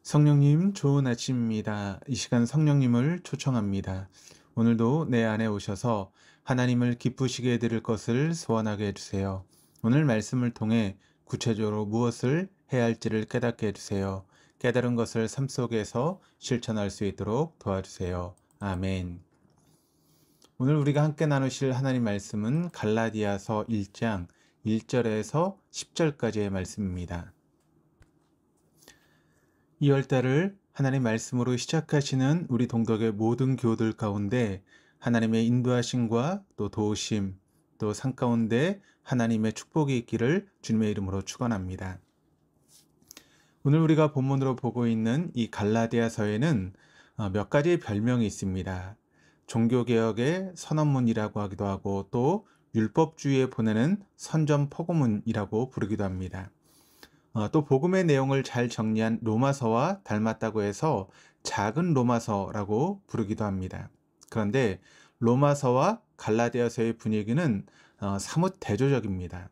성령님, 좋은 아침입니다. 이 시간 성령님을 초청합니다. 오늘도 내 안에 오셔서 하나님을 기쁘시게 해드릴 것을 소원하게 해주세요. 오늘 말씀을 통해 구체적으로 무엇을 해야 할지를 깨닫게 해주세요. 깨달은 것을 삶 속에서 실천할 수 있도록 도와주세요. 아멘. 오늘 우리가 함께 나누실 하나님 말씀은 갈라디아서 1장 1절에서 10절까지의 말씀입니다. 2월달을 하나님 말씀으로 시작하시는 우리 동덕의 모든 교우들 가운데 하나님의 인도하심과 또 도우심, 또 산 가운데 하나님의 축복이 있기를 주님의 이름으로 축원합니다. 오늘 우리가 본문으로 보고 있는 이 갈라디아서에는 몇 가지의 별명이 있습니다. 종교개혁의 선언문이라고 하기도 하고 또 율법주의에 보내는 선전포고문이라고 부르기도 합니다. 또 복음의 내용을 잘 정리한 로마서와 닮았다고 해서 작은 로마서라고 부르기도 합니다. 그런데 로마서와 갈라디아서의 분위기는 사뭇 대조적입니다.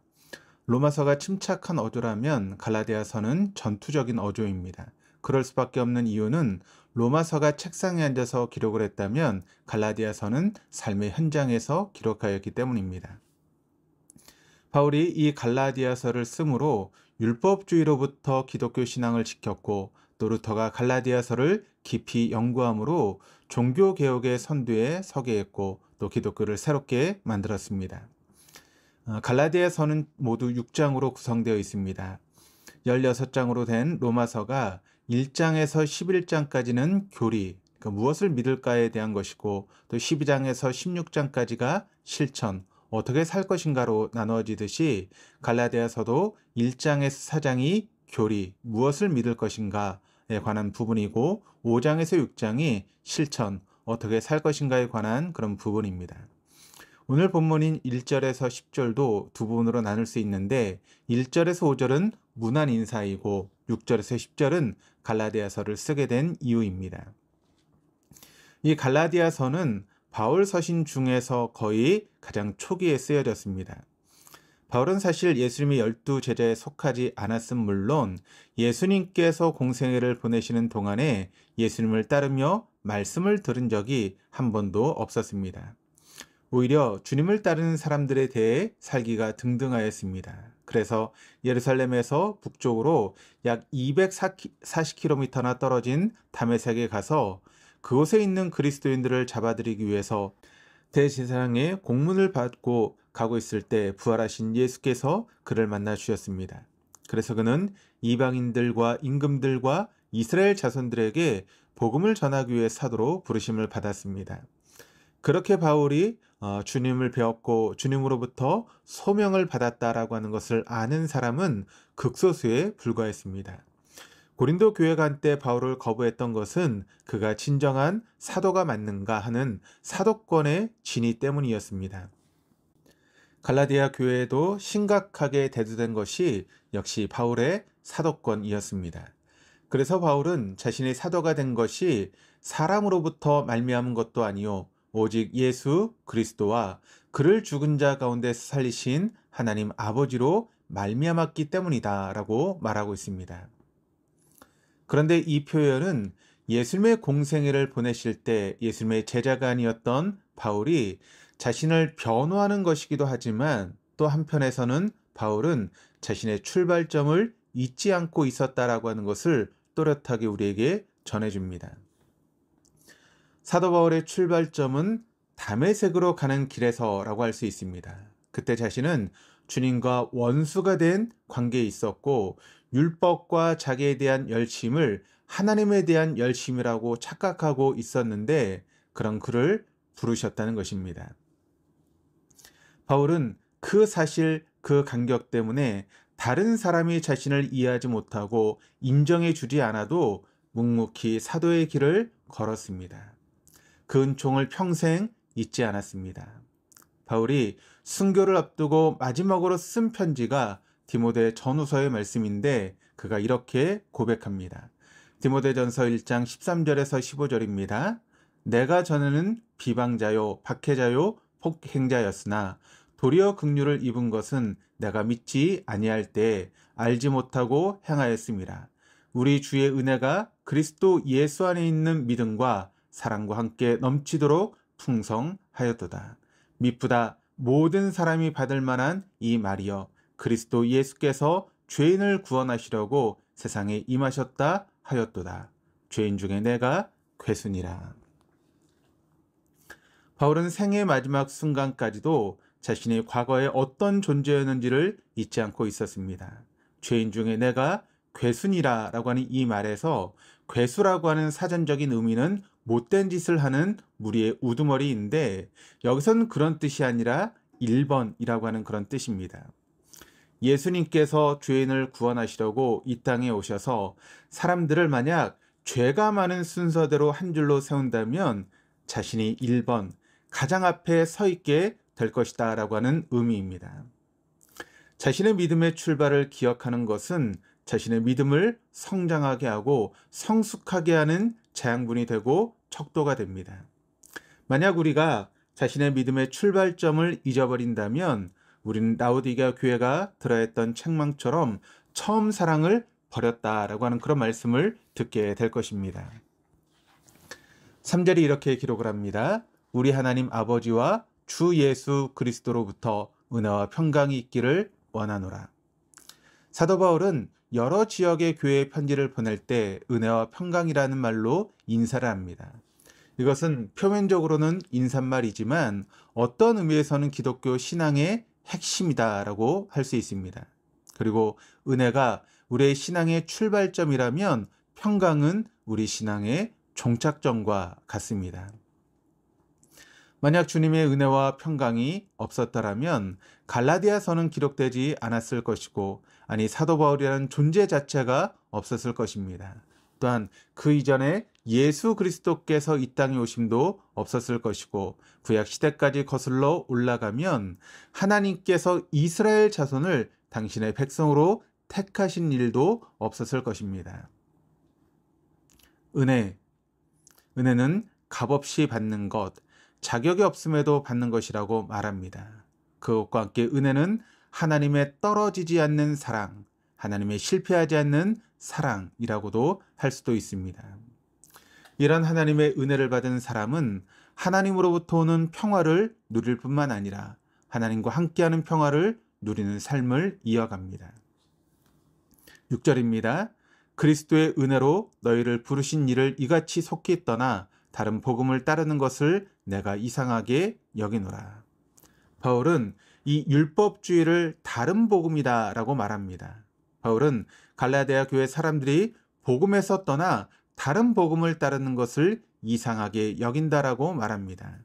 로마서가 침착한 어조라면 갈라디아서는 전투적인 어조입니다. 그럴 수밖에 없는 이유는 로마서가 책상에 앉아서 기록을 했다면 갈라디아서는 삶의 현장에서 기록하였기 때문입니다. 바울이 이 갈라디아서를 쓰므로 율법주의로부터 기독교 신앙을 지켰고 또 루터가 갈라디아서를 깊이 연구함으로 종교개혁의 선두에 서게 했고 또 기독교를 새롭게 만들었습니다. 갈라디아서는 모두 6장으로 구성되어 있습니다. 16장으로 된 로마서가 1장에서 11장까지는 교리, 무엇을 믿을까에 대한 것이고 또 12장에서 16장까지가 실천, 어떻게 살 것인가로 나누어지듯이 갈라디아서도 1장에서 4장이 교리, 무엇을 믿을 것인가에 관한 부분이고 5장에서 6장이 실천, 어떻게 살 것인가에 관한 그런 부분입니다. 오늘 본문인 1절에서 10절도 두 부분으로 나눌 수 있는데 1절에서 5절은 문안 인사이고 6절에서 10절은 갈라디아서를 쓰게 된 이유입니다. 이 갈라디아서는 바울 서신 중에서 거의 가장 초기에 쓰여졌습니다. 바울은 사실 예수님의 12제자에 속하지 않았음 물론 예수님께서 공생애를 보내시는 동안에 예수님을 따르며 말씀을 들은 적이 한 번도 없었습니다. 오히려 주님을 따르는 사람들에 대해 살기가 등등하였습니다. 그래서 예루살렘에서 북쪽으로 약 240km나 떨어진 다메섹에 가서 그곳에 있는 그리스도인들을 잡아들이기 위해서 대제사장의 공문을 받고 가고 있을 때 부활하신 예수께서 그를 만나 주셨습니다. 그래서 그는 이방인들과 임금들과 이스라엘 자손들에게 복음을 전하기 위해 사도로 부르심을 받았습니다. 그렇게 바울이 주님을 배웠고 주님으로부터 소명을 받았다라고 하는 것을 아는 사람은 극소수에 불과했습니다. 고린도 교회가 한때 바울을 거부했던 것은 그가 진정한 사도가 맞는가 하는 사도권의 진위 때문이었습니다. 갈라디아 교회에도 심각하게 대두된 것이 역시 바울의 사도권이었습니다. 그래서 바울은 자신의 사도가 된 것이 사람으로부터 말미암은 것도 아니요 오직 예수 그리스도와 그를 죽은 자 가운데서 살리신 하나님 아버지로 말미암았기 때문이다라고 말하고 있습니다. 그런데 이 표현은 예수님의 공생애를 보내실 때 예수님의 제자가 아니었던 바울이 자신을 변호하는 것이기도 하지만 또 한편에서는 바울은 자신의 출발점을 잊지 않고 있었다라고 하는 것을 또렷하게 우리에게 전해줍니다. 사도 바울의 출발점은 다메섹으로 가는 길에서라고 할 수 있습니다. 그때 자신은 주님과 원수가 된 관계에 있었고 율법과 자기에 대한 열심을 하나님에 대한 열심이라고 착각하고 있었는데 그런 그를 부르셨다는 것입니다. 바울은 그 사실, 그 간격 때문에 다른 사람이 자신을 이해하지 못하고 인정해 주지 않아도 묵묵히 사도의 길을 걸었습니다. 그 은총을 평생 잊지 않았습니다. 바울이 순교를 앞두고 마지막으로 쓴 편지가 디모데 전후서의 말씀인데 그가 이렇게 고백합니다. 디모데전서 1장 13절에서 15절입니다. 내가 전에는 비방자요 박해자요 폭행자였으나 도리어 긍휼을 입은 것은 내가 믿지 아니할 때에 알지 못하고 행하였음이라. 우리 주의 은혜가 그리스도 예수 안에 있는 믿음과 사랑과 함께 넘치도록 풍성하였도다. 미쁘다 모든 사람이 받을 만한 이 말이여 그리스도 예수께서 죄인을 구원하시려고 세상에 임하셨다 하였도다. 죄인 중에 내가 괴순이라. 바울은 생의 마지막 순간까지도 자신이 과거에 어떤 존재였는지를 잊지 않고 있었습니다. 죄인 중에 내가 괴순이라 라고 하는 이 말에서 괴수라고 하는 사전적인 의미는 못된 짓을 하는 무리의 우두머리인데 여기서는 그런 뜻이 아니라 1번이라고 하는 그런 뜻입니다. 예수님께서 죄인을 구원하시려고 이 땅에 오셔서 사람들을 만약 죄가 많은 순서대로 한 줄로 세운다면 자신이 1번, 가장 앞에 서 있게 될 것이다 라고 하는 의미입니다. 자신의 믿음의 출발을 기억하는 것은 자신의 믿음을 성장하게 하고 성숙하게 하는 자양분이 되고 척도가 됩니다. 만약 우리가 자신의 믿음의 출발점을 잊어버린다면 우리는 라오디게아 교회가 들어했던 책망처럼 처음 사랑을 버렸다라고 하는 그런 말씀을 듣게 될 것입니다. 3절이 이렇게 기록을 합니다. 우리 하나님 아버지와 주 예수 그리스도로부터 은혜와 평강이 있기를 원하노라. 사도 바울은 여러 지역의 교회에 편지를 보낼 때 은혜와 평강이라는 말로 인사를 합니다. 이것은 표면적으로는 인사말이지만 어떤 의미에서는 기독교 신앙의 핵심이다라고 할 수 있습니다. 그리고 은혜가 우리의 신앙의 출발점이라면 평강은 우리 신앙의 종착점과 같습니다. 만약 주님의 은혜와 평강이 없었더라면 갈라디아서는 기록되지 않았을 것이고 아니 사도 바울이라는 존재 자체가 없었을 것입니다. 또한 그 이전에 예수 그리스도께서 이 땅에 오심도 없었을 것이고 구약 시대까지 거슬러 올라가면 하나님께서 이스라엘 자손을 당신의 백성으로 택하신 일도 없었을 것입니다. 은혜는 값없이 받는 것, 자격이 없음에도 받는 것이라고 말합니다. 그것과 함께 은혜는 하나님의 떨어지지 않는 사랑, 하나님의 실패하지 않는 사랑이라고도 할 수도 있습니다. 이런 하나님의 은혜를 받은 사람은 하나님으로부터 오는 평화를 누릴 뿐만 아니라 하나님과 함께하는 평화를 누리는 삶을 이어갑니다. 6절입니다. 그리스도의 은혜로 너희를 부르신 이를 이같이 속히 떠나 다른 복음을 따르는 것을 내가 이상하게 여기노라. 바울은 이 율법주의를 다른 복음이다 라고 말합니다. 바울은 갈라디아 교회 사람들이 복음에서 떠나 다른 복음을 따르는 것을 이상하게 여긴다라고 말합니다.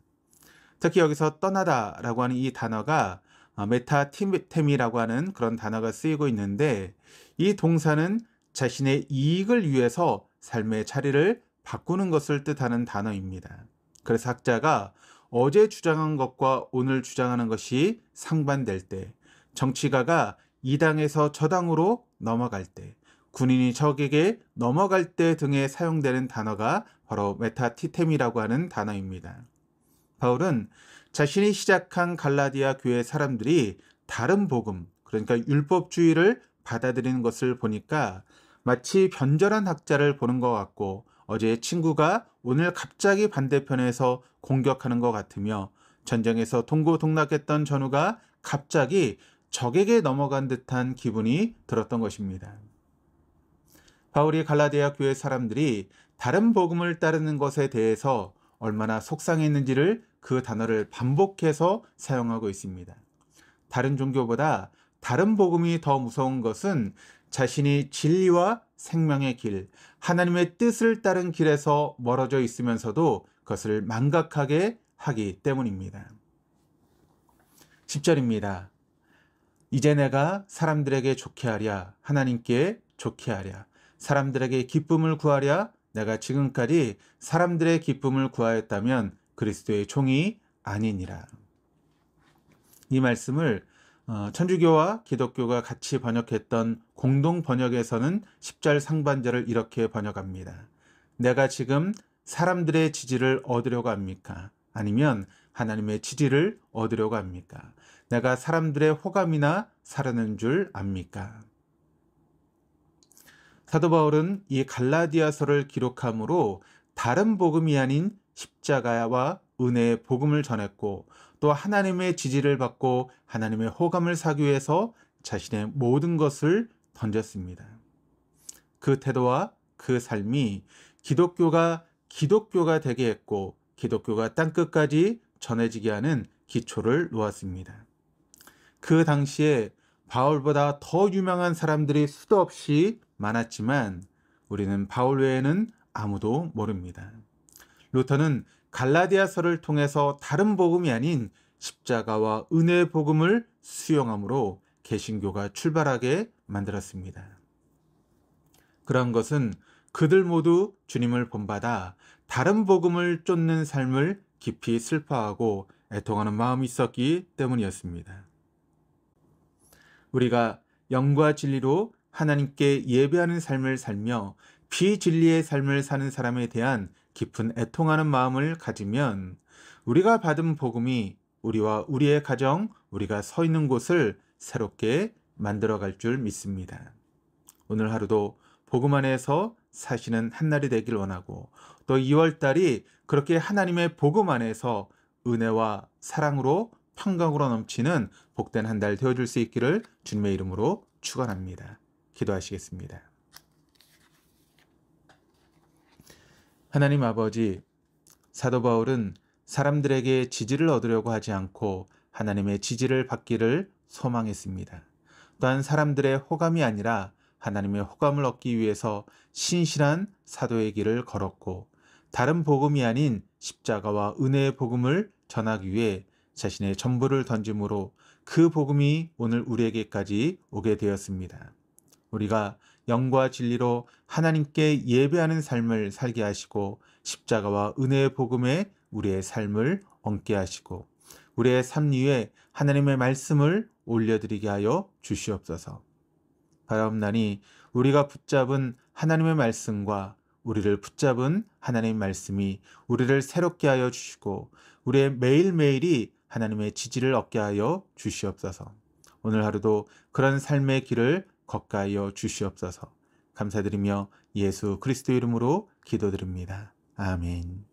특히 여기서 떠나다 라고 하는 이 단어가 메타테미라고 하는 그런 단어가 쓰이고 있는데 이 동사는 자신의 이익을 위해서 삶의 자리를 바꾸는 것을 뜻하는 단어입니다. 그래서 학자가 어제 주장한 것과 오늘 주장하는 것이 상반될 때, 정치가가 이 당에서 저 당으로 넘어갈 때, 군인이 적에게 넘어갈 때 등에 사용되는 단어가 바로 메타티템이라고 하는 단어입니다. 바울은 자신이 시작한 갈라디아 교회 사람들이 다른 복음, 그러니까 율법주의를 받아들이는 것을 보니까 마치 변절한 학자를 보는 것 같고 어제의 친구가 오늘 갑자기 반대편에서 공격하는 것 같으며 전쟁에서 동고동락했던 전우가 갑자기 적에게 넘어간 듯한 기분이 들었던 것입니다. 바울이 갈라디아 교회 사람들이 다른 복음을 따르는 것에 대해서 얼마나 속상했는지를 그 단어를 반복해서 사용하고 있습니다. 다른 종교보다 다른 복음이 더 무서운 것은 자신이 진리와 생명의 길, 하나님의 뜻을 따른 길에서 멀어져 있으면서도 그것을 망각하게 하기 때문입니다. 10절입니다. 이제 내가 사람들에게 좋게 하랴, 하나님께 좋게 하랴, 사람들에게 기쁨을 구하랴, 내가 지금까지 사람들의 기쁨을 구하였다면 그리스도의 종이 아니니라. 이 말씀을 천주교와 기독교가 같이 번역했던 공동 번역에서는 10절 상반절을 이렇게 번역합니다. 내가 지금 사람들의 지지를 얻으려고 합니까? 아니면 하나님의 지지를 얻으려고 합니까? 내가 사람들의 호감이나 사르는 줄 압니까? 사도 바울은 이 갈라디아서를 기록함으로 다른 복음이 아닌 십자가와 은혜의 복음을 전했고, 또 하나님의 지지를 받고 하나님의 호감을 사기 위해서 자신의 모든 것을 던졌습니다. 그 태도와 그 삶이 기독교가 되게 했고, 기독교가 땅끝까지 전해지게 하는 기초를 놓았습니다. 그 당시에 바울보다 더 유명한 사람들이 수도 없이 많았지만 우리는 바울 외에는 아무도 모릅니다. 루터는 갈라디아서를 통해서 다른 복음이 아닌 십자가와 은혜의 복음을 수용함으로 개신교가 출발하게 만들었습니다. 그런 것은 그들 모두 주님을 본받아 다른 복음을 쫓는 삶을 깊이 슬퍼하고 애통하는 마음이 있었기 때문이었습니다. 우리가 영과 진리로 하나님께 예배하는 삶을 살며 비진리의 삶을 사는 사람에 대한 깊은 애통하는 마음을 가지면 우리가 받은 복음이 우리와 우리의 가정, 우리가 서 있는 곳을 새롭게 만들어갈 줄 믿습니다. 오늘 하루도 복음 안에서 사시는 한날이 되길 원하고, 또 2월달이 그렇게 하나님의 복음 안에서 은혜와 사랑으로 평강으로 넘치는 복된 한 달 되어줄 수 있기를 주님의 이름으로 축원합니다. 기도하시겠습니다. 하나님 아버지, 사도 바울은 사람들에게 지지를 얻으려고 하지 않고 하나님의 지지를 받기를 소망했습니다. 또한 사람들의 호감이 아니라 하나님의 호감을 얻기 위해서 신실한 사도의 길을 걸었고, 다른 복음이 아닌 십자가와 은혜의 복음을 전하기 위해 자신의 전부를 던짐으로 그 복음이 오늘 우리에게까지 오게 되었습니다. 우리가 영과 진리로 하나님께 예배하는 삶을 살게 하시고, 십자가와 은혜의 복음에 우리의 삶을 얹게 하시고, 우리의 삶 위에 하나님의 말씀을 올려드리게 하여 주시옵소서. 바라옵나니 우리가 붙잡은 하나님의 말씀과 우리를 붙잡은 하나님의 말씀이 우리를 새롭게 하여 주시고, 우리의 매일매일이 하나님의 지지를 얻게 하여 주시옵소서. 오늘 하루도 그런 삶의 길을 걷게 하여 주시옵소서. 감사드리며 예수 그리스도 이름으로 기도드립니다. 아멘.